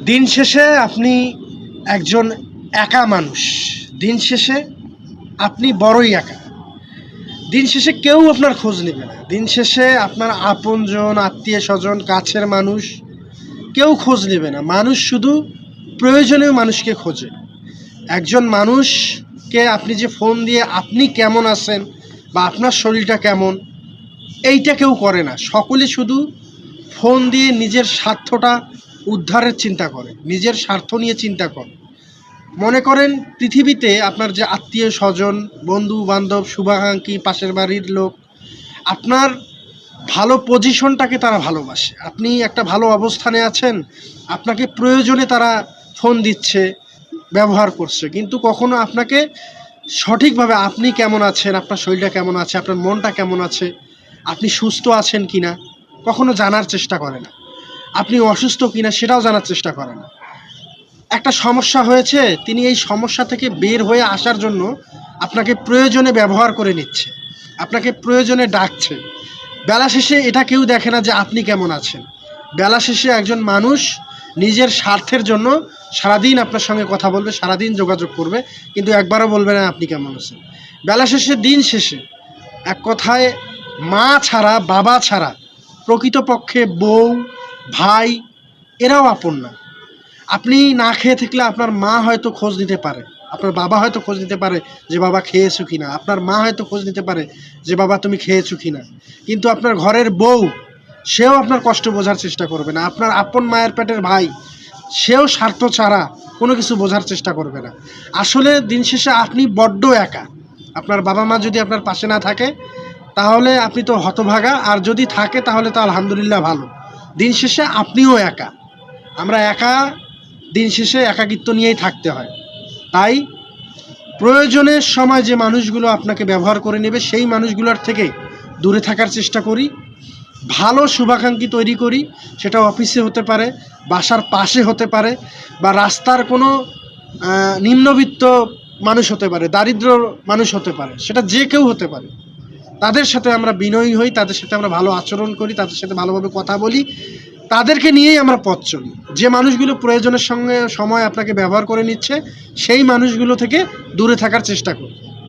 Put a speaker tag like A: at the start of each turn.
A: দিন শেষে আপনি একজন একা মানুষ। দিন শেষে আপনি বড়ই একা। দিন শেষে কেউ আপনার খোঁজ নেবে না। দিন শেষে আপনার আপনজন, আত্মীয়স্বজন, কাছের মানুষ কেউ খোঁজ নেবে না। মানুষ শুধু প্রয়োজনীয় মানুষকে খোঁজে। একজন মানুষকে আপনি যে ফোন দিয়ে আপনি কেমন আছেন বা আপনার শরীরটা কেমন, এইটা কেউ করে না। সকলে শুধু ফোন দিয়ে নিজের স্বার্থটা উদ্ধারের চিন্তা করে, নিজের স্বার্থ নিয়ে চিন্তা করে। মনে করেন পৃথিবীতে আপনার যে আত্মীয় স্বজন, বন্ধু বান্ধব, শুভাকাঙ্ক্ষী, পাশের বাড়ির লোক, আপনার ভালো পজিশনটাকে তারা ভালোবাসে। আপনি একটা ভালো অবস্থানে আছেন, আপনাকে প্রয়োজনে তারা ফোন দিচ্ছে, ব্যবহার করছে, কিন্তু কখনো আপনাকে সঠিকভাবে আপনি কেমন আছেন, আপনার শরীরটা কেমন আছে, আপনার মনটা কেমন আছে, আপনি সুস্থ আছেন কি না, কখনো জানার চেষ্টা করে না। আপনি অসুস্থ কিনা সেটাও জানার চেষ্টা করে না। একটা সমস্যা হয়েছে, তিনি এই সমস্যা থেকে বের হয়ে আসার জন্য আপনাকে প্রয়োজনে ব্যবহার করে নিচ্ছে, আপনাকে প্রয়োজনে ডাকছে। বেলা শেষে এটা কেউ দেখে না যে আপনি কেমন আছেন। বেলা শেষে একজন মানুষ নিজের স্বার্থের জন্য সারাদিন আপনার সঙ্গে কথা বলবে, সারাদিন যোগাযোগ করবে, কিন্তু একবারও বলবে না আপনি কেমন আছেন। বেলা শেষে, দিন শেষে এক কথায় মা ছাড়া, বাবা ছাড়া প্রকৃতপক্ষে বউ, ভাই এরাও আপন না। আপনি না খেয়ে থাকলে আপনার মা হয়তো খোঁজ নিতে পারে, আপনার বাবা হয়তো খোঁজ নিতে পারে যে বাবা খেয়েছো কিনা, আপনার মা হয়তো খোঁজ নিতে পারে যে বাবা তুমি খেয়েছো কিনা, কিন্তু আপনার ঘরের বউ সেও আপনার কষ্ট বোঝার চেষ্টা করবে না। আপনার আপন মায়ের পেটের ভাই সেও স্বার্থ ছাড়া কোনো কিছু বোঝার চেষ্টা করবে না। আসলে দিন শেষে আপনি বড্ড একা। আপনার বাবা মা যদি আপনার পাশে না থাকে তাহলে আপনি তো হতভাগা, আর যদি থাকে তাহলে তো আলহামদুলিল্লাহ ভালো। দিন শেষে আপনিও একা। আমরা একা, দিন শেষে একাকিত্ব নিয়েই থাকতে হয়। তাই প্রয়োজনের সময় যে মানুষগুলো আপনাকে ব্যবহার করে নেবে সেই মানুষগুলোর থেকে দূরে থাকার চেষ্টা করি। ভালো শুভাকাঙ্ক্ষী তৈরি করি, সেটা অফিসে হতে পারে, বাসার পাশে হতে পারে, বা রাস্তার কোনো নিম্নবিত্ত মানুষ হতে পারে, দারিদ্র মানুষ হতে পারে, সেটা যে কেউ হতে পারে। তাদের সাথে আমরা বিনয়ী হই, তাদের সাথে আমরা ভালো আচরণ করি, তাদের সাথে ভালোভাবে কথা বলি, তাদেরকে নিয়েই আমরা পথ চলি। যে মানুষগুলো প্রয়োজনের সঙ্গে সময় আপনাকে ব্যবহার করে নিচ্ছে সেই মানুষগুলো থেকে দূরে থাকার চেষ্টা করি।